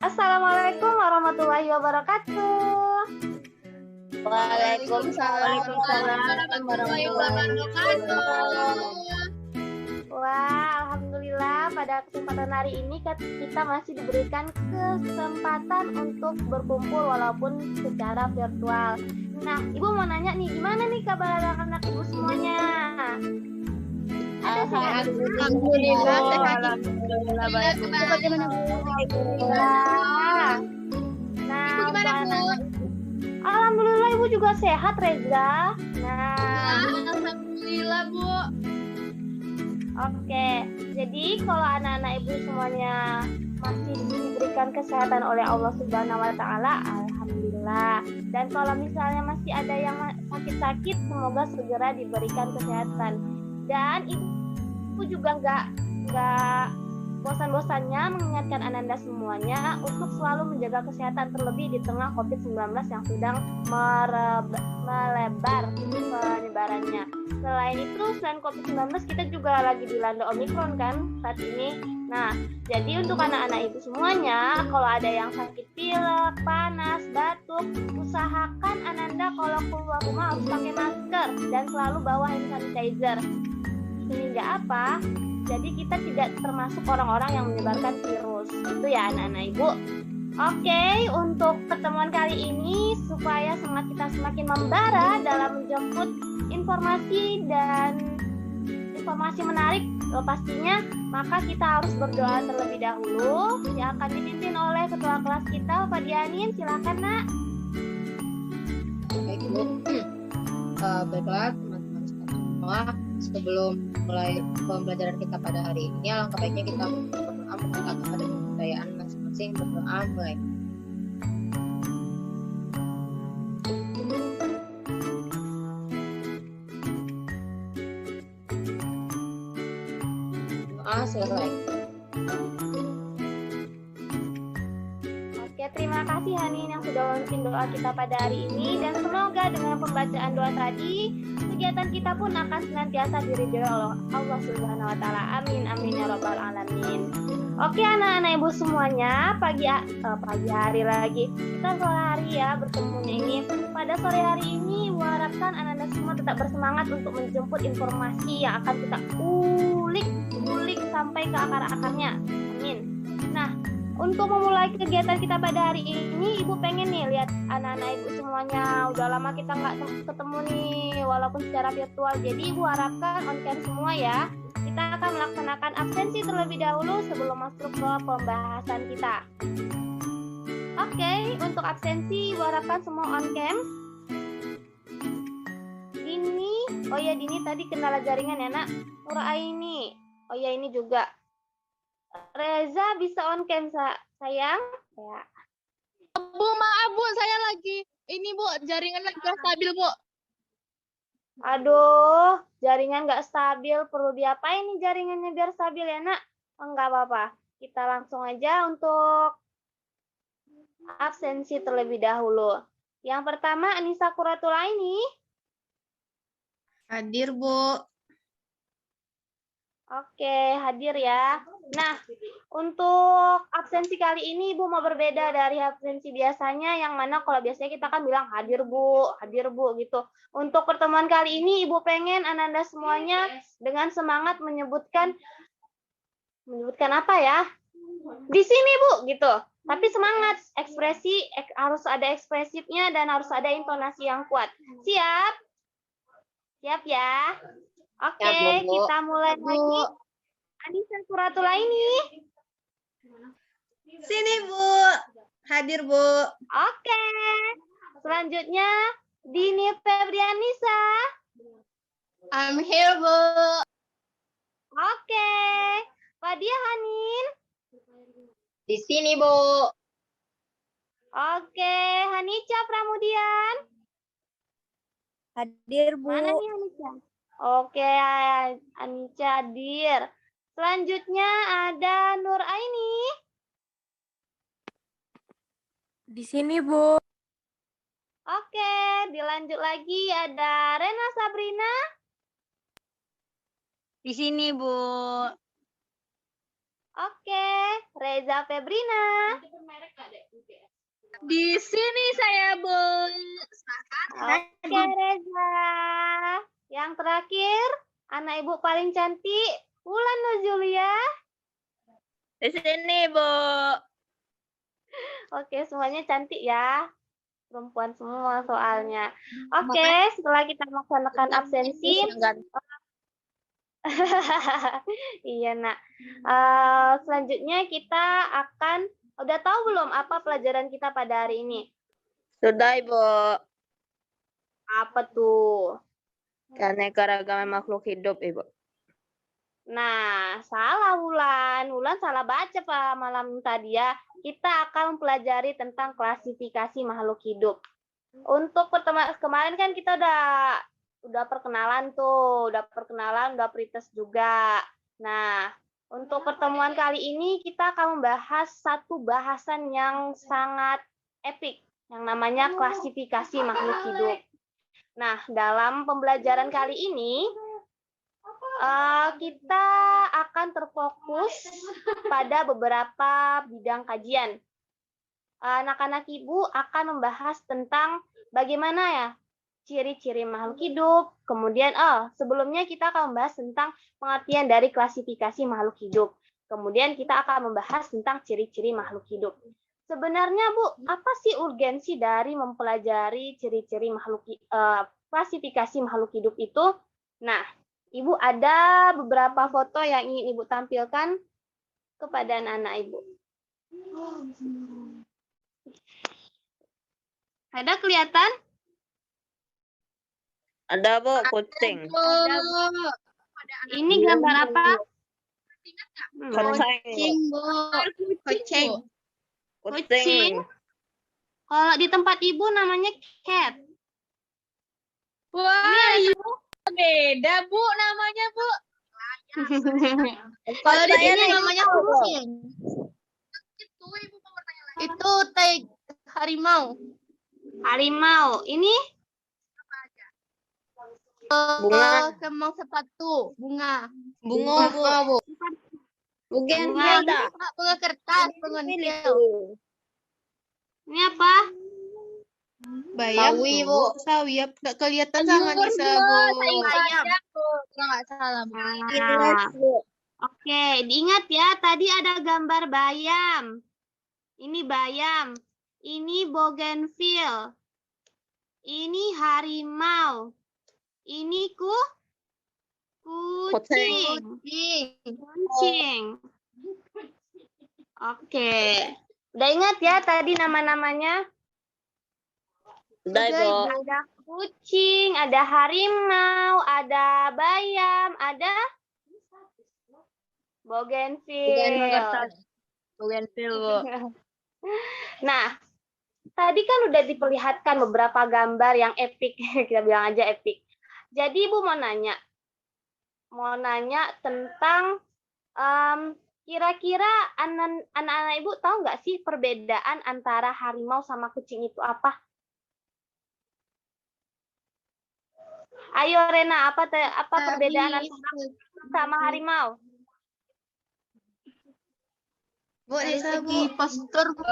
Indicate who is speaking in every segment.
Speaker 1: Assalamualaikum warahmatullahi wabarakatuh.
Speaker 2: Waalaikumsalam warahmatullahi wabarakatuh.
Speaker 1: Wah, alhamdulillah pada kesempatan hari ini kita masih diberikan kesempatan untuk berkumpul walaupun secara virtual. Nah, Ibu mau nanya nih, gimana nih kabar anak-anak Ibu semuanya?
Speaker 2: Alhamdulillah sehat.
Speaker 1: Alhamdulillah baik.
Speaker 2: Bagaimana Bu?
Speaker 1: Alhamdulillah. Nah,
Speaker 2: Ibu gimana Bu?
Speaker 1: Alhamdulillah Ibu juga sehat, Reza. Nah,
Speaker 2: Alhamdulillah Bu.
Speaker 1: oke. Jadi kalau anak-anak Ibu semuanya masih diberikan kesehatan oleh Allah Subhanahu wa taala, alhamdulillah. Dan kalau misalnya masih ada yang sakit-sakit, semoga segera diberikan kesehatan. Dan Ibu juga nggak bosan-bosannya mengingatkan Ananda semuanya untuk selalu menjaga kesehatan, terlebih di tengah COVID-19 yang sedang melebar penyebarannya. Selain itu, selain COVID-19 kita juga lagi dilanda Omikron kan saat ini. Nah, jadi untuk anak-anak itu semuanya, kalau ada yang sakit pilek, panas, batuk, usahakan Ananda kalau keluar rumah harus pakai masker dan selalu bawa hand sanitizer. Sehingga apa? Jadi kita tidak termasuk orang-orang yang menyebarkan virus. Itu ya anak-anak Ibu. Oke, untuk pertemuan kali ini supaya semangat kita semakin membara dalam menjemput informasi dan informasi menarik pastinya, maka kita harus berdoa terlebih dahulu yang akan dipimpin oleh ketua kelas kita, Pak Dianin. Silakan, Nak.
Speaker 3: Baik Bu, baiklah teman-teman semua, sebelum mulai pembelajaran kita pada hari ini, alangkah baiknya kita berdoa mengingat kepada kebudayaan masing-masing. Berdoa mulai. Doa selesai.
Speaker 1: Oke, terima kasih Hanin yang sudah memimpin doa kita pada hari ini, dan semoga dengan pembacaan doa tadi kegiatan kita pun akan senantiasa diridhoi oleh Allah Subhanahu wa taala. Amin amin ya rabbal alamin. Oke anak-anak Ibu semuanya, pagi hari lagi. Kita sore hari ya bertemunya ini. Pada sore hari ini Ibu harapkan anak-anak semua tetap bersemangat untuk menjemput informasi yang akan kita ulik sampai ke akar-akarnya. Amin. Nah, untuk memulai kegiatan kita pada hari ini, Ibu pengen nih lihat anak-anak Ibu semuanya. Udah lama kita nggak ketemu nih, walaupun secara virtual. Jadi Ibu harapkan on cam semua ya. Kita akan melaksanakan absensi terlebih dahulu sebelum masuk ke pembahasan kita. Oke, untuk absensi Ibu harapkan semua on cam. Dini, oh ya Dini tadi kendala jaringan ya Nak. Nuraini, oh ya ini juga. Reza bisa on cam sayang? Ya.
Speaker 2: Bu, maaf Bu, saya lagi ini Bu, jaringan lagi gak stabil Bu.
Speaker 1: Aduh, jaringan nggak stabil. Perlu diapain nih jaringannya biar stabil ya Nak? Enggak apa-apa. Kita langsung aja untuk absensi terlebih dahulu. Yang pertama Anissa Kuratulaini.
Speaker 3: Hadir Bu.
Speaker 1: Oke, hadir ya. Nah, untuk absensi kali ini Ibu mau berbeda dari absensi biasanya, yang mana kalau biasanya kita kan bilang hadir Bu gitu. Untuk pertemuan kali ini Ibu pengen Ananda semuanya dengan semangat menyebutkan apa ya? Di sini Bu gitu. Tapi semangat, ekspresi harus ada ekspresifnya dan harus ada intonasi yang kuat. Siap? Siap ya? Oke,
Speaker 3: Siap, Bu.
Speaker 1: kita mulai lagi. Anissa Kuratulaini.
Speaker 3: Sini Bu. Hadir Bu.
Speaker 1: Oke. Selanjutnya Dini Febrianisa.
Speaker 2: I'm here Bu.
Speaker 1: Oke. Fadia Hanin.
Speaker 3: Di sini Bu.
Speaker 1: Oke. Hanica Pramudian.
Speaker 4: Hadir Bu.
Speaker 1: Mana nih Hanica? Oke, Hanica hadir. Selanjutnya ada Nur Aini.
Speaker 4: Di sini Bu.
Speaker 1: Oke, dilanjut lagi ada Rena Sabrina.
Speaker 4: Di sini Bu.
Speaker 1: Oke, Reza Febrina.
Speaker 2: Di sini saya, Bu.
Speaker 1: Oke, Reza. Yang terakhir, anak ibu paling cantik, Wulan Nujulia.
Speaker 4: Di sini, Bu.
Speaker 1: Oke, semuanya cantik ya. Perempuan semua soalnya. Oke, setelah kita melaksanakan absensi. Iya, Nak. Selanjutnya kita akan, udah tahu belum apa pelajaran kita pada hari ini?
Speaker 4: Sudah, Ibu.
Speaker 1: Apa tuh?
Speaker 4: Keanekaragaman makhluk hidup, Ibu.
Speaker 1: Nah, salah Wulan. Wulan salah baca Pak malam tadi ya. Kita akan mempelajari tentang klasifikasi makhluk hidup. Untuk pertemuan kemarin kan kita udah perkenalan tuh, udah pretest juga. Nah, untuk pertemuan kali ini kita akan membahas satu bahasan yang sangat epik, yang namanya klasifikasi makhluk hidup. Nah, dalam pembelajaran kali ini kita akan terfokus pada beberapa bidang kajian. Anak-anak ibu akan membahas tentang bagaimana ya ciri-ciri makhluk hidup. Kemudian, sebelumnya kita akan membahas tentang pengertian dari klasifikasi makhluk hidup. Kemudian kita akan membahas tentang ciri-ciri makhluk hidup. Sebenarnya, Bu, apa sih urgensi dari mempelajari ciri-ciri klasifikasi makhluk hidup itu? Nah, Ibu ada beberapa foto yang ingin Ibu tampilkan kepada anak-anak Ibu. Ada kelihatan?
Speaker 4: Ada, Bu, kucing.
Speaker 1: Ini gambar apa?
Speaker 4: Kucing.
Speaker 3: Kucing.
Speaker 1: Kucing. Kalau di tempat Ibu namanya cat.
Speaker 2: Wah, beda, Bu, namanya, Bu.
Speaker 3: Kalau di
Speaker 4: Saya
Speaker 3: sini
Speaker 4: nih,
Speaker 3: namanya
Speaker 4: Bu.
Speaker 3: kucing. Itu harimau.
Speaker 1: Harimau. Ini
Speaker 4: Bunga.
Speaker 3: Kembang sepatu, bunga.
Speaker 4: Bunga, Bu.
Speaker 3: Bu.
Speaker 4: Bukan
Speaker 1: Bunga.
Speaker 4: ada.
Speaker 3: Bunga kertas, pengentil.
Speaker 1: ini apa?
Speaker 3: Bayam,
Speaker 5: Sawi,
Speaker 3: Bu.
Speaker 5: Sawi ya, nggak kelihatan sama Nisa, Bu.
Speaker 3: Bayam. Kalau nggak salah, Bu.
Speaker 1: Nah, oke, diingat ya, tadi ada gambar bayam. Ini bayam. Ini bougainville. Ini harimau. Ini kucing. Kucing. Oke. Udah ingat ya tadi nama-namanya?
Speaker 4: Udah, Bu.
Speaker 1: Ada kucing, ada harimau, ada bayam, ada bougainville.
Speaker 4: Bougainville, Bu.
Speaker 1: Nah, tadi kan udah diperlihatkan beberapa gambar yang epik, kita bilang aja epik. Jadi Ibu mau nanya tentang kira-kira anak-anak Ibu tahu nggak sih perbedaan antara harimau sama kucing itu apa? Ayo Rena, apa perbedaan antara kucing sama harimau?
Speaker 3: Bu,
Speaker 5: Dari
Speaker 3: Nisa,
Speaker 5: segi
Speaker 3: Bu.
Speaker 5: postur, Bu.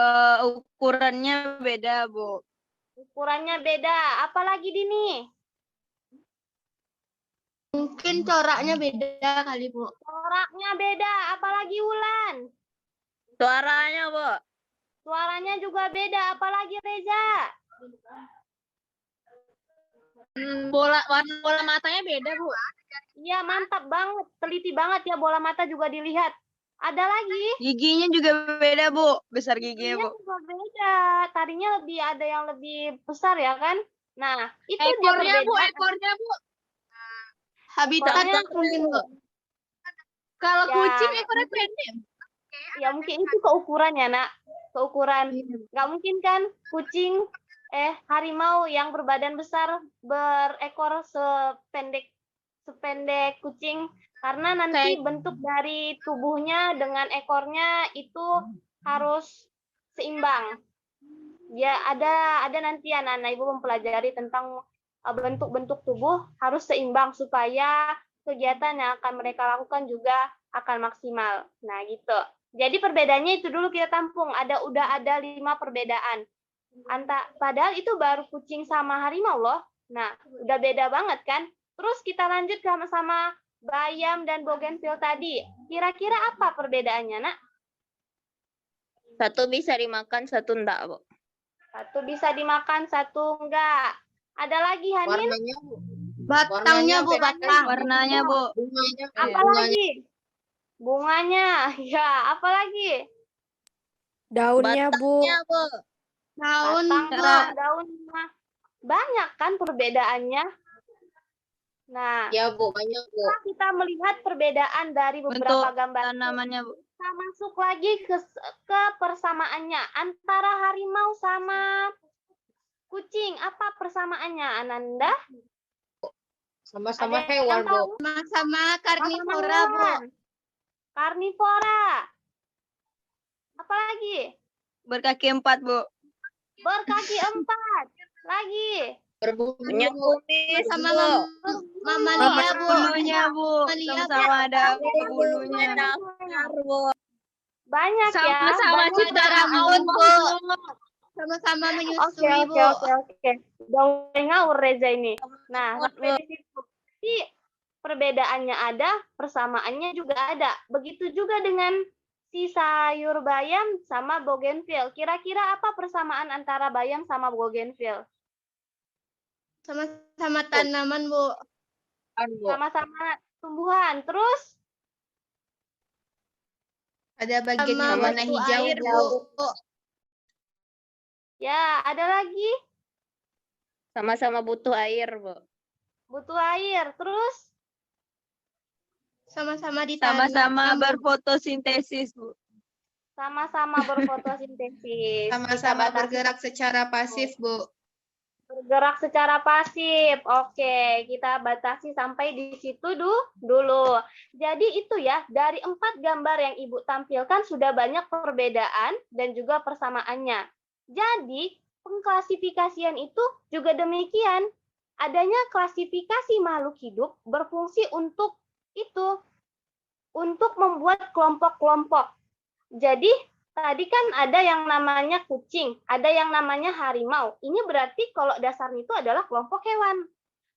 Speaker 4: Ukurannya beda, Bu.
Speaker 1: Ukurannya beda. Apalagi Dini?
Speaker 3: Mungkin coraknya beda kali, Bu.
Speaker 1: Coraknya beda. Apalagi Wulan?
Speaker 4: Suaranya, Bu.
Speaker 1: Suaranya juga beda. Apalagi Reza?
Speaker 2: Warna bola matanya beda, Bu.
Speaker 1: Iya, mantap banget. Teliti banget ya, bola mata juga dilihat. Ada lagi?
Speaker 4: Giginya juga beda, Bu. Besar giginya,
Speaker 1: Giginya
Speaker 4: Bu.
Speaker 1: juga beda. Tadinya ada yang lebih besar ya kan? Nah, itu dia
Speaker 2: Ekornya, Bu,
Speaker 1: perbedaan.
Speaker 2: ekornya, Bu.
Speaker 3: Habitatnya mungkin, Bu.
Speaker 2: Kalau
Speaker 1: Ya.
Speaker 2: kucing ekornya pendek.
Speaker 1: Ya mungkin itu keukurannya, Nak. Keukuran. Nggak mungkin kan kucing, harimau yang berbadan besar berekor sependek kucing. Karena nanti bentuk dari tubuhnya dengan ekornya itu harus seimbang. Ya ada nanti anak-anak Ibu mempelajari tentang bentuk-bentuk tubuh harus seimbang supaya kegiatan yang akan mereka lakukan juga akan maksimal. Nah, gitu. Jadi perbedaannya itu dulu kita tampung. Udah ada 5 perbedaan. Padahal itu baru kucing sama harimau loh. Nah, udah beda banget kan? Terus kita lanjut sama bayam dan bougainville tadi. Kira-kira apa perbedaannya, Nak?
Speaker 4: Satu bisa dimakan, satu enggak, Bu.
Speaker 1: Satu bisa dimakan, satu enggak. Ada lagi, Hanin?
Speaker 3: Warnanya,
Speaker 5: Batangnya Bu,
Speaker 3: beda.
Speaker 5: batang.
Speaker 4: Warnanya, Bu.
Speaker 3: Bunganya,
Speaker 1: Apa lagi? Bunganya. Ya, apa lagi?
Speaker 6: Daunnya, Bu.
Speaker 4: Batangnya, Bu.
Speaker 5: Daun Bu.
Speaker 1: Batangnya, daunnya. Banyak kan perbedaannya? Nah,
Speaker 3: ya Bu, banyak Bu.
Speaker 1: setelah kita melihat perbedaan dari beberapa
Speaker 4: Bentuk
Speaker 1: gambar,
Speaker 4: tanamannya, Bu.
Speaker 1: kita masuk lagi ke persamaannya antara harimau sama kucing. Apa persamaannya, Ananda?
Speaker 3: Sama-sama
Speaker 1: Ada yang
Speaker 3: hewan
Speaker 1: tahu?
Speaker 3: Bu.
Speaker 5: Sama-sama karnivora Bu.
Speaker 1: Sama-sama hewan. Karnivora. Apa lagi?
Speaker 4: Berkaki 4, Bu.
Speaker 1: Berkaki 4. Lagi.
Speaker 3: Berbulu
Speaker 4: Punya
Speaker 3: Bu.
Speaker 4: kumis,
Speaker 5: Sama
Speaker 4: Bu.
Speaker 5: mamalia Bu.
Speaker 4: Bulunya, Bu.
Speaker 5: Mamalia,
Speaker 4: Sama-sama ada bulunya.
Speaker 1: Banyak ya.
Speaker 2: Sama-sama
Speaker 1: banyak.
Speaker 2: cita
Speaker 5: rambut, Bu. Sama-sama
Speaker 1: Oke,
Speaker 5: menyusui
Speaker 1: oke,
Speaker 5: Bu.
Speaker 1: oke, oke. Dong ngawur Reza ini. Nah, sampai di situ. Jadi, perbedaannya ada, persamaannya juga ada. Begitu juga dengan si sayur bayam sama bougainville. Kira-kira apa persamaan antara bayam sama bougainville?
Speaker 5: Sama-sama tanaman Bu.
Speaker 3: Bu.
Speaker 1: Sama-sama tumbuhan. Terus
Speaker 5: Ada bagian
Speaker 3: Sama
Speaker 5: yang warna
Speaker 3: batu
Speaker 5: hijau
Speaker 3: air,
Speaker 5: Bu.
Speaker 1: ya ada lagi
Speaker 4: Sama-sama butuh air, Bu.
Speaker 1: butuh air. Terus
Speaker 5: Sama-sama ditanam.
Speaker 4: Sama-sama berfotosintesis, Bu.
Speaker 1: sama-sama berfotosintesis.
Speaker 5: Sama-sama
Speaker 1: Kita batasi
Speaker 5: bergerak secara pasif Bu.
Speaker 1: bergerak secara pasif. Oke, kita batasi sampai di situ dulu. Jadi itu ya, dari 4 gambar yang Ibu tampilkan sudah banyak perbedaan dan juga persamaannya. Jadi, pengklasifikasian itu juga demikian. Adanya klasifikasi makhluk hidup berfungsi untuk itu, untuk membuat kelompok-kelompok. Jadi, tadi kan ada yang namanya kucing, ada yang namanya harimau. Ini berarti kalau dasarnya itu adalah kelompok hewan.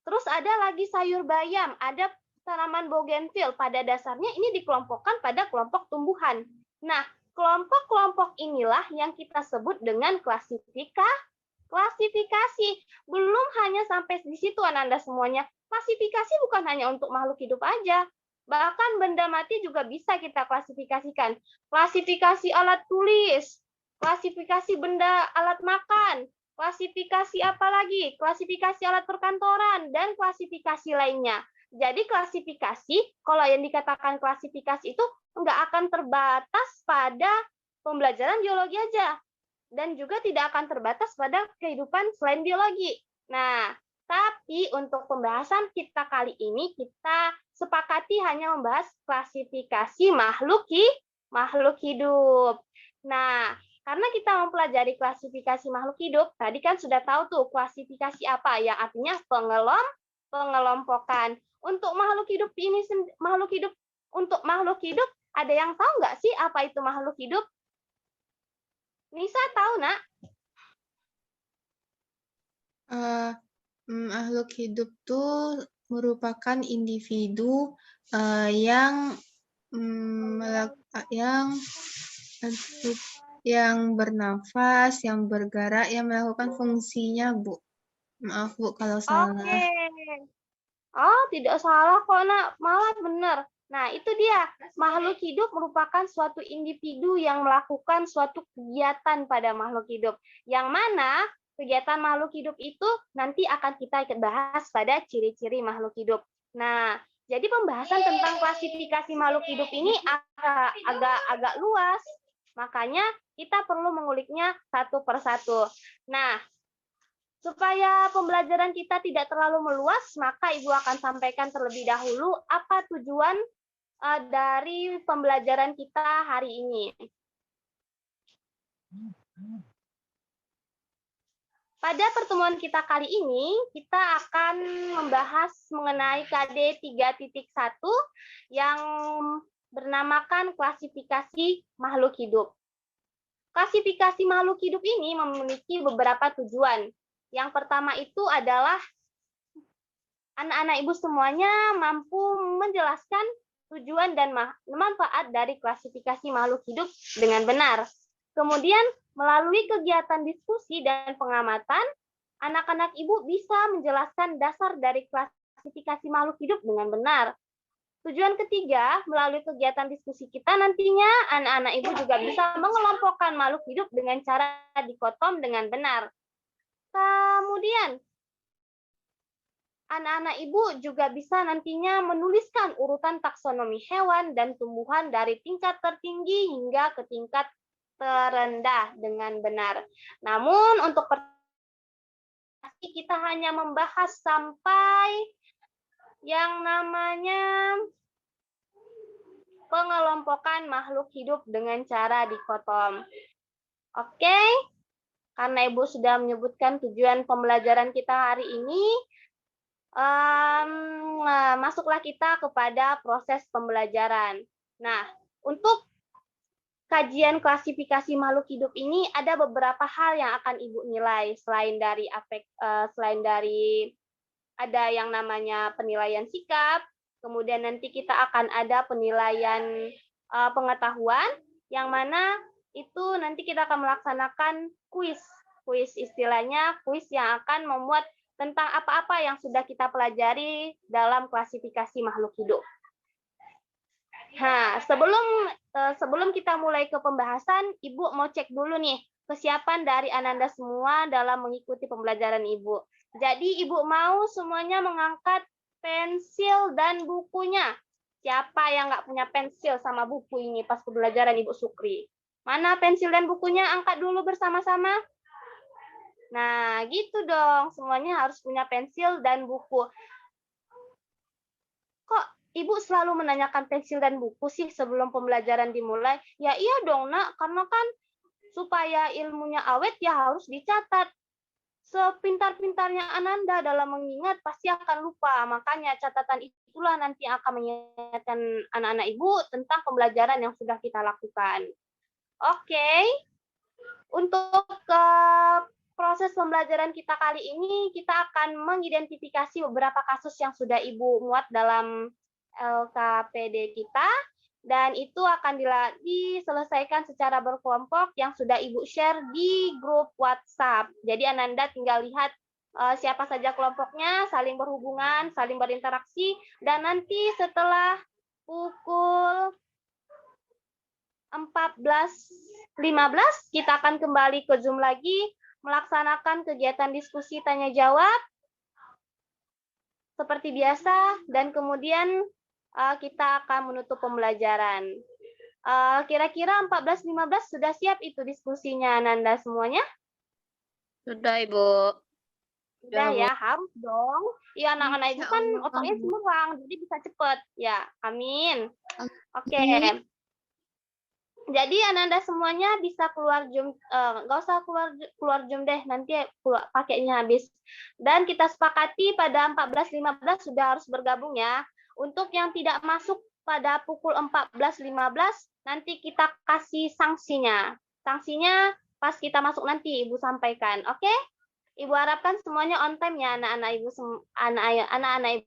Speaker 1: Terus ada lagi sayur bayam, ada tanaman bougainville. Pada dasarnya ini dikelompokkan pada kelompok tumbuhan. Nah, kelompok-kelompok inilah yang kita sebut dengan klasifikasi. Belum hanya sampai di situ Ananda semuanya. Klasifikasi bukan hanya untuk makhluk hidup aja. Bahkan benda mati juga bisa kita klasifikasikan. Klasifikasi alat tulis, klasifikasi benda alat makan, klasifikasi apa lagi? Klasifikasi alat perkantoran, dan klasifikasi lainnya. Jadi klasifikasi, kalau yang dikatakan klasifikasi itu nggak akan terbatas pada pembelajaran biologi aja. Dan juga tidak akan terbatas pada kehidupan selain biologi. Nah, tapi untuk pembahasan kita kali ini, kita sepakati hanya membahas klasifikasi makhluk hidup. Nah, karena kita mempelajari klasifikasi makhluk hidup, tadi kan sudah tahu tuh klasifikasi apa, yang artinya pengelompokan. Untuk makhluk hidup ini, untuk makhluk hidup, ada yang tahu nggak sih apa itu makhluk hidup? Nisa tahu, Nak?
Speaker 5: Makhluk hidup tuh merupakan individu yang yang bernafas, yang bergerak, yang melakukan fungsinya, Bu. Maaf, Bu, kalau salah.
Speaker 1: Oke. Oh, tidak salah kok, Nak. Malah benar. Nah, itu dia. Makhluk hidup merupakan suatu individu yang melakukan suatu kegiatan pada makhluk hidup. Yang mana kegiatan makhluk hidup itu nanti akan kita bahas pada ciri-ciri makhluk hidup. Nah, jadi pembahasan tentang klasifikasi makhluk hidup ini agak luas. Makanya kita perlu menguliknya satu persatu. Nah, supaya pembelajaran kita tidak terlalu meluas, maka Ibu akan sampaikan terlebih dahulu apa tujuan dari pembelajaran kita hari ini. Pada pertemuan kita kali ini, kita akan membahas mengenai KD 3.1 yang bernamakan klasifikasi makhluk hidup. Klasifikasi makhluk hidup ini memiliki beberapa tujuan. Yang pertama itu adalah anak-anak ibu semuanya mampu menjelaskan tujuan dan manfaat dari klasifikasi makhluk hidup dengan benar. Kemudian, melalui kegiatan diskusi dan pengamatan, anak-anak ibu bisa menjelaskan dasar dari klasifikasi makhluk hidup dengan benar. Tujuan ketiga, melalui kegiatan diskusi kita nantinya, anak-anak ibu juga bisa mengelompokkan makhluk hidup dengan cara dikotom dengan benar. Kemudian, anak-anak ibu juga bisa nantinya menuliskan urutan taksonomi hewan dan tumbuhan dari tingkat tertinggi hingga ke tingkat terendah dengan benar. Namun, untuk kita hanya membahas sampai yang namanya pengelompokan makhluk hidup dengan cara dikotom. Oke, karena Ibu sudah menyebutkan tujuan pembelajaran kita hari ini, masuklah kita kepada proses pembelajaran. Nah, untuk kajian klasifikasi makhluk hidup ini ada beberapa hal yang akan Ibu nilai selain dari ada yang namanya penilaian sikap, kemudian nanti kita akan ada penilaian pengetahuan, yang mana itu nanti kita akan melaksanakan kuis. Kuis istilahnya, kuis yang akan memuat tentang apa-apa yang sudah kita pelajari dalam klasifikasi makhluk hidup. Nah, sebelum kita mulai ke pembahasan, Ibu mau cek dulu nih kesiapan dari Ananda semua dalam mengikuti pembelajaran Ibu. Jadi Ibu mau semuanya mengangkat pensil dan bukunya. Siapa yang nggak punya pensil sama buku ini pas pembelajaran Ibu Sukri? Mana pensil dan bukunya? Angkat dulu bersama-sama. Nah, gitu dong. Semuanya harus punya pensil dan buku. Kok Ibu selalu menanyakan pensil dan buku sih sebelum pembelajaran dimulai? Ya iya dong, Nak. Karena kan supaya ilmunya awet ya harus dicatat. Sepintar-pintarnya Ananda dalam mengingat pasti akan lupa. Makanya catatan itulah nanti akan mengingatkan anak-anak Ibu tentang pembelajaran yang sudah kita lakukan. Oke. Untuk proses pembelajaran kita kali ini, kita akan mengidentifikasi beberapa kasus yang sudah Ibu muat dalam LKPD kita. Dan itu akan diselesaikan secara berkelompok yang sudah Ibu share di grup WhatsApp. Jadi Ananda tinggal lihat siapa saja kelompoknya, saling berhubungan, saling berinteraksi, dan nanti setelah pukul 14.15 kita akan kembali ke Zoom lagi, melaksanakan kegiatan diskusi tanya jawab seperti biasa, dan kemudian kita akan menutup pembelajaran. Kira-kira 14.15 sudah siap itu diskusinya Ananda semuanya?
Speaker 4: Sudah, Ibu.
Speaker 1: Sudah ya, harus dong. Iya, anak-anak itu kan otaknya semuang, jadi bisa cepat. Ya, amin. Oke. Jadi Ananda semuanya bisa keluar Zoom, nggak usah keluar Zoom deh, nanti pakainya habis. Dan kita sepakati pada 14.15 sudah harus bergabung ya. Untuk yang tidak masuk pada pukul 14.15, nanti kita kasih sanksinya. Sanksinya pas kita masuk nanti Ibu sampaikan, oke? Ibu harapkan semuanya on time ya anak-anak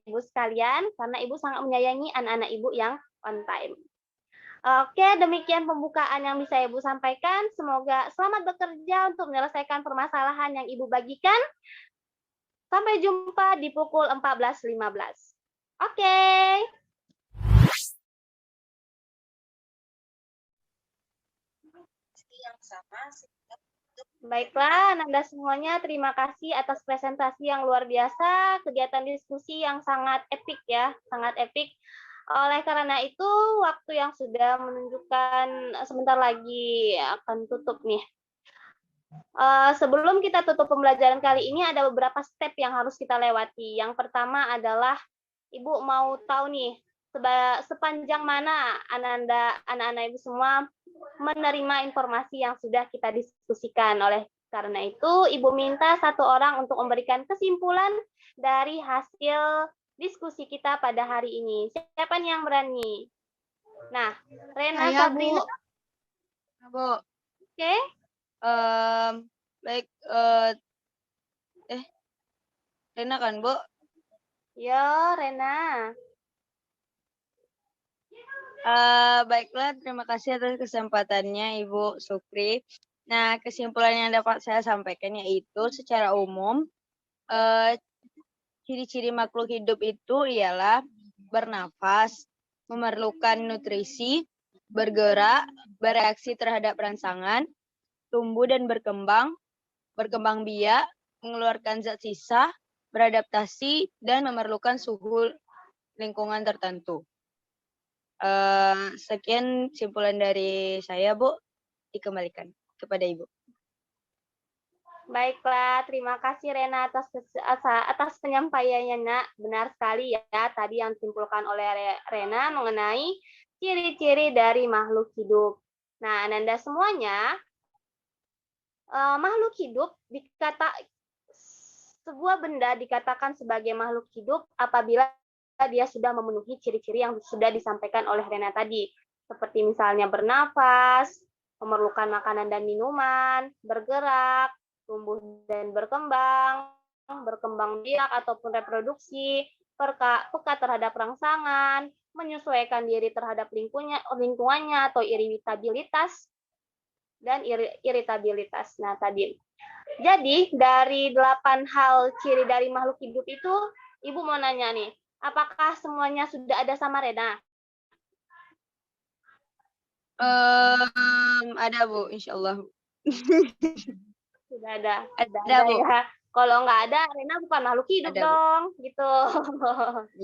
Speaker 1: Ibu sekalian, karena Ibu sangat menyayangi anak-anak Ibu yang on time. Oke, demikian pembukaan yang bisa Ibu sampaikan. Semoga selamat bekerja untuk menyelesaikan permasalahan yang Ibu bagikan. Sampai jumpa di pukul 14.15. Oke. Baiklah, Ananda semuanya, terima kasih atas presentasi yang luar biasa, kegiatan diskusi yang sangat epik ya, sangat epik. Oleh karena itu, waktu yang sudah menunjukkan sebentar lagi akan tutup nih. Sebelum kita tutup pembelajaran kali ini, ada beberapa step yang harus kita lewati. Yang pertama adalah Ibu mau tahu nih, sepanjang mana anak-anak Ibu semua menerima informasi yang sudah kita diskusikan. Oleh karena itu, Ibu minta satu orang untuk memberikan kesimpulan dari hasil diskusi kita pada hari ini. Siapa nih yang berani? Nah, Rena
Speaker 2: Saya,
Speaker 1: Sabrina,
Speaker 2: Bu.
Speaker 7: Bu.
Speaker 1: oke?
Speaker 7: Baik, Rena kan, Bu?
Speaker 1: Yo, Rena.
Speaker 7: Baiklah, terima kasih atas kesempatannya, Ibu Sukri. Nah, kesimpulan yang dapat saya sampaikan yaitu secara umum, ciri-ciri makhluk hidup itu ialah bernafas, memerlukan nutrisi, bergerak, bereaksi terhadap rangsangan, tumbuh dan berkembang biak, mengeluarkan zat sisa, beradaptasi, dan memerlukan suhu lingkungan tertentu. Sekian kesimpulan dari saya, Bu. Dikembalikan kepada Ibu.
Speaker 1: Baiklah, terima kasih Rena atas penyampaiannya, Nak. Benar sekali ya, tadi yang disimpulkan oleh Rena mengenai ciri-ciri dari makhluk hidup. Nah, Ananda semuanya, makhluk hidup sebuah benda dikatakan sebagai makhluk hidup apabila dia sudah memenuhi ciri-ciri yang sudah disampaikan oleh Rena tadi, seperti misalnya bernafas, memerlukan makanan dan minuman, bergerak, tumbuh dan berkembang biak ataupun reproduksi, peka terhadap rangsangan, menyesuaikan diri terhadap lingkungannya atau iritabilitas dan iritabilitas. Nah, tadi. Jadi, dari 8 hal ciri dari makhluk hidup itu, Ibu mau nanya nih, apakah semuanya sudah ada sama Rena?
Speaker 7: Ada, Bu, insya Allah.
Speaker 1: Sudah ada.
Speaker 7: Ada, Bu.
Speaker 1: Ya. Kalau nggak ada, Rena bukan makhluk hidup
Speaker 7: Ada, Bu.
Speaker 1: dong, gitu.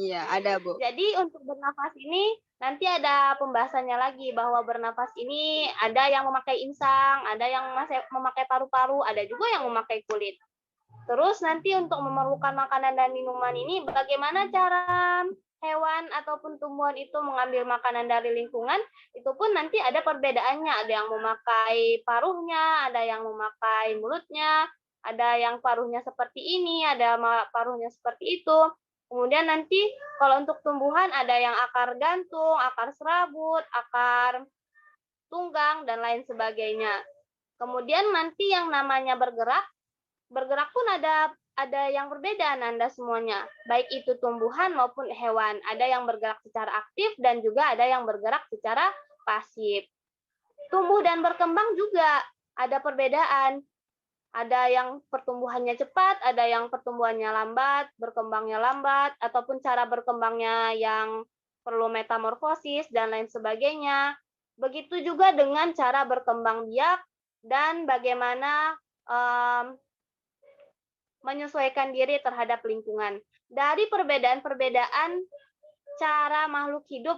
Speaker 7: Iya, ada, Bu.
Speaker 1: Jadi untuk bernafas ini nanti ada pembahasannya lagi bahwa bernafas ini ada yang memakai insang, ada yang memakai paru-paru, ada juga yang memakai kulit. Terus nanti untuk memerlukan makanan dan minuman ini bagaimana cara hewan ataupun tumbuhan itu mengambil makanan dari lingkungan, itu pun nanti ada perbedaannya. Ada yang memakai paruhnya, ada yang memakai mulutnya, ada yang paruhnya seperti ini, ada paruhnya seperti itu. Kemudian nanti kalau untuk tumbuhan ada yang akar gantung, akar serabut, akar tunggang, dan lain sebagainya. Kemudian nanti yang namanya bergerak pun ada yang berbeda Nanda semuanya, baik itu tumbuhan maupun hewan. Ada yang bergerak secara aktif dan juga ada yang bergerak secara pasif. Tumbuh dan berkembang juga ada perbedaan. Ada yang pertumbuhannya cepat, ada yang pertumbuhannya lambat, berkembangnya lambat, ataupun cara berkembangnya yang perlu metamorfosis dan lain sebagainya. Begitu juga dengan cara berkembang biak dan bagaimana menyesuaikan diri terhadap lingkungan. Dari perbedaan-perbedaan cara makhluk hidup,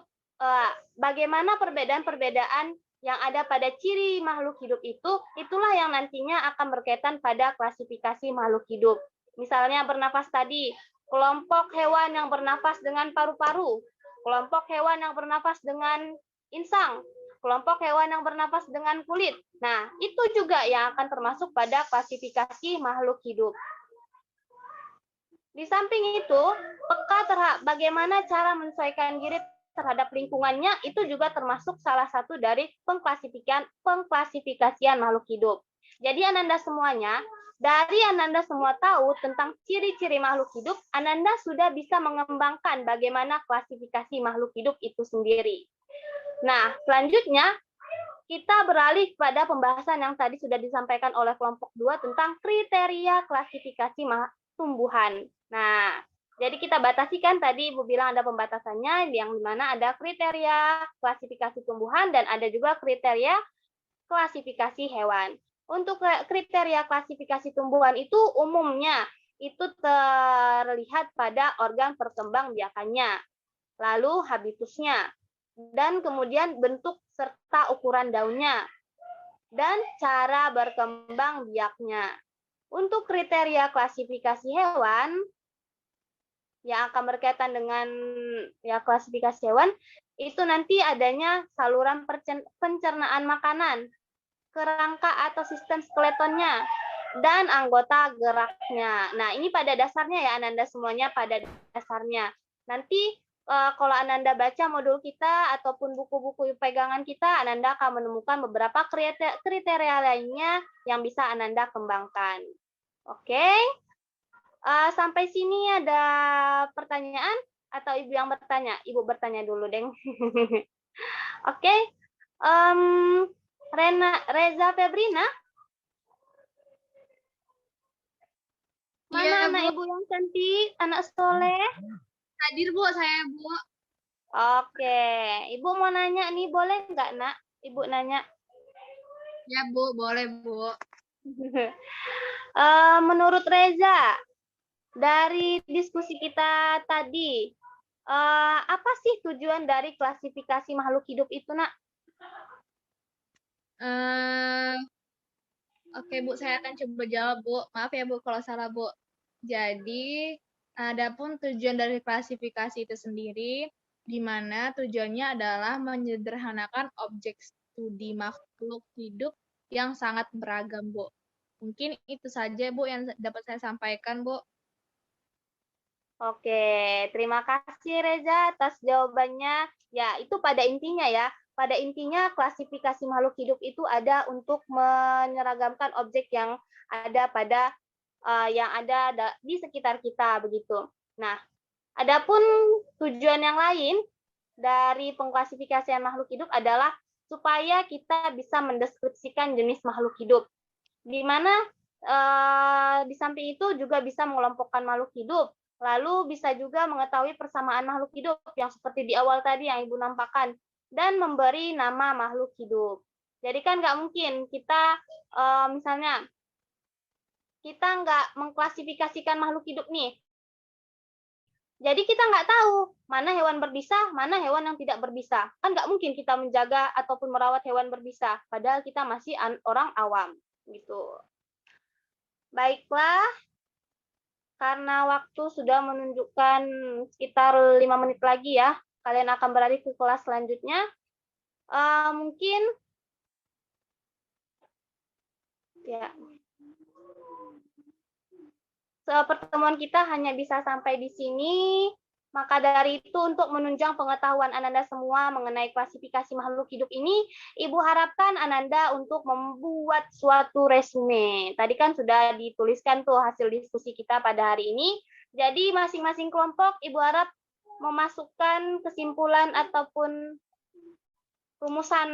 Speaker 1: bagaimana perbedaan-perbedaan yang ada pada ciri makhluk hidup itu, itulah yang nantinya akan berkaitan pada klasifikasi makhluk hidup. Misalnya bernafas tadi, kelompok hewan yang bernafas dengan paru-paru, kelompok hewan yang bernafas dengan insang, kelompok hewan yang bernafas dengan kulit. Nah, itu juga yang akan termasuk pada klasifikasi makhluk hidup. Di samping itu, peka terhadap bagaimana cara menyesuaikan diri terhadap lingkungannya itu juga termasuk salah satu dari pengklasifikasian makhluk hidup. Jadi Ananda semuanya, dari Ananda semua tahu tentang ciri-ciri makhluk hidup, Ananda sudah bisa mengembangkan bagaimana klasifikasi makhluk hidup itu sendiri. Nah, selanjutnya kita beralih pada pembahasan yang tadi sudah disampaikan oleh kelompok 2 tentang kriteria klasifikasi tumbuhan. Nah, jadi kita batasikan tadi Ibu bilang ada pembatasannya yang dimana ada kriteria klasifikasi tumbuhan dan ada juga kriteria klasifikasi hewan. Untuk kriteria klasifikasi tumbuhan itu umumnya itu terlihat pada organ perkembangbiakannya, lalu habitusnya, dan kemudian bentuk serta ukuran daunnya, dan cara berkembang biaknya. Untuk kriteria klasifikasi hewan yang akan berkaitan dengan klasifikasi hewan, itu nanti adanya saluran pencernaan makanan, kerangka atau sistem skeletonnya, dan anggota geraknya. Nah, ini pada dasarnya ya Ananda semuanya pada dasarnya. Nanti kalau Ananda baca modul kita ataupun buku-buku pegangan kita, Ananda akan menemukan beberapa kriteria lainnya yang bisa Ananda kembangkan. Oke, sampai sini ada pertanyaan atau ibu yang bertanya? Ibu bertanya dulu, Deng. Oke, Reza Febrina, mana
Speaker 2: Iya,
Speaker 1: anak
Speaker 2: Bu.
Speaker 1: ibu yang cantik, anak soleh?
Speaker 2: Hadir, Bu, saya, Bu.
Speaker 1: Oke, ibu mau nanya nih, boleh nggak, Nak? Ibu nanya.
Speaker 2: Ya, Bu, boleh, Bu.
Speaker 1: Menurut Reza, dari diskusi kita tadi, apa sih tujuan dari klasifikasi makhluk hidup itu, Nak?
Speaker 2: Eh, Oke, Bu, saya akan coba jawab, Bu. Maaf ya, Bu, kalau salah, Bu. Jadi, adapun tujuan dari klasifikasi itu sendiri, di mana tujuannya adalah menyederhanakan objek studi makhluk hidup yang sangat beragam, Bu. Mungkin itu saja, Bu, yang dapat saya sampaikan, Bu.
Speaker 1: Oke, terima kasih Reza atas jawabannya. Ya, itu pada intinya ya. Pada intinya klasifikasi makhluk hidup itu ada untuk menyeragamkan objek yang ada di sekitar kita begitu. Nah, adapun tujuan yang lain dari pengklasifikasian makhluk hidup adalah supaya kita bisa mendeskripsikan jenis makhluk hidup. Di mana di samping itu juga bisa mengelompokkan makhluk hidup. Lalu bisa juga mengetahui persamaan makhluk hidup yang seperti di awal tadi yang Ibu nampakkan. Dan memberi nama makhluk hidup. Jadi kan nggak mungkin kita misalnya kita nggak mengklasifikasikan makhluk hidup nih. Jadi kita nggak tahu mana hewan berbisa, mana hewan yang tidak berbisa. Kan nggak mungkin kita menjaga ataupun merawat hewan berbisa, padahal kita masih orang awam. Gitu. Baiklah, karena waktu sudah menunjukkan sekitar 5 menit lagi ya, kalian akan beralih ke kelas selanjutnya. Mungkin ya pertemuan kita hanya bisa sampai di sini. Maka dari itu untuk menunjang pengetahuan Ananda semua mengenai klasifikasi makhluk hidup ini, Ibu harapkan Ananda untuk membuat suatu resume. Tadi kan sudah dituliskan tuh hasil diskusi kita pada hari ini. Jadi masing-masing kelompok Ibu harap memasukkan kesimpulan ataupun rumusan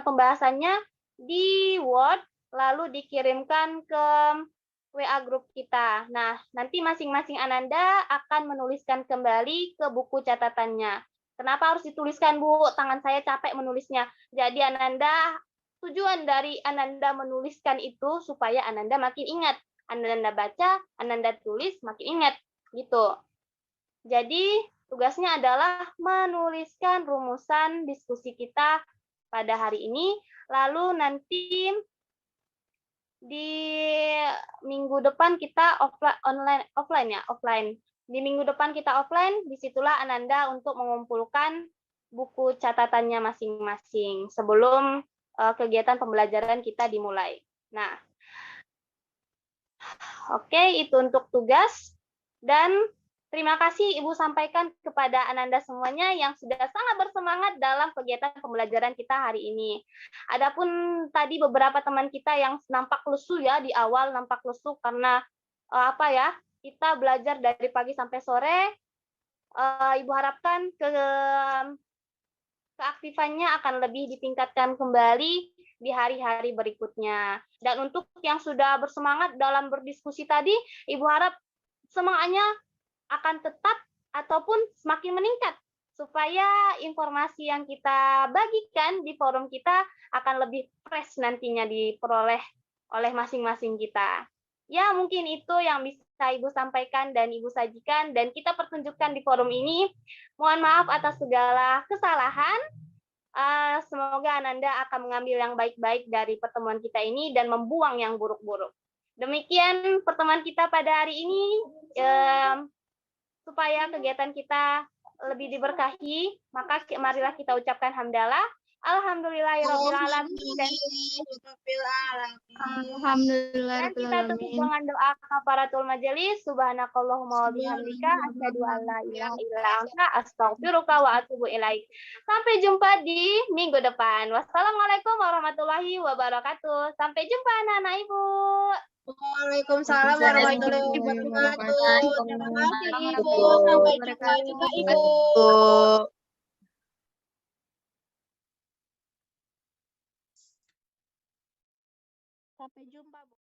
Speaker 1: pembahasannya di Word lalu dikirimkan ke WA grup kita. Nah, nanti masing-masing Ananda akan menuliskan kembali ke buku catatannya. Kenapa harus dituliskan, Bu? Tangan saya capek menulisnya. Jadi tujuan dari Ananda menuliskan itu supaya Ananda makin ingat. Ananda baca, Ananda tulis, makin ingat. Gitu. Jadi, tugasnya adalah menuliskan rumusan diskusi kita pada hari ini. Lalu nanti di minggu depan kita offline. Di minggu depan kita offline, disitulah Ananda untuk mengumpulkan buku catatannya masing-masing sebelum kegiatan pembelajaran kita dimulai. Nah, oke, itu untuk tugas. Dan terima kasih Ibu sampaikan kepada Ananda semuanya yang sudah sangat bersemangat dalam kegiatan pembelajaran kita hari ini. Adapun tadi beberapa teman kita yang nampak lesu ya di awal nampak lesu karena kita belajar dari pagi sampai sore. Ibu harapkan keaktifannya akan lebih ditingkatkan kembali di hari-hari berikutnya. Dan untuk yang sudah bersemangat dalam berdiskusi tadi, Ibu harap semangatnya akan tetap ataupun semakin meningkat supaya informasi yang kita bagikan di forum kita akan lebih fresh nantinya diperoleh oleh masing-masing kita. Ya, mungkin itu yang bisa Ibu sampaikan dan Ibu sajikan dan kita pertunjukkan di forum ini. Mohon maaf atas segala kesalahan. Semoga Ananda akan mengambil yang baik-baik dari pertemuan kita ini dan membuang yang buruk-buruk. Demikian pertemuan kita pada hari ini. Supaya kegiatan kita lebih diberkahi, maka marilah kita ucapkan hamdalah. Alhamdulillahirabbil alamin. Dan kita tutup dengan doa kafaratul majelis. Subhanakallahumma wa bihamdika asyhadu an la ilaha illa anta astaghfiruka wa atubu ilaik. Sampai jumpa di minggu depan. Wassalamualaikum warahmatullahi wabarakatuh. Sampai jumpa anak-anak Ibu.
Speaker 3: Waalaikumsalam warahmatullahi wabarakatuh. Terima kasih Ibu. Sampai jumpa juga Ibu.
Speaker 1: Sampai jumpa, Bu.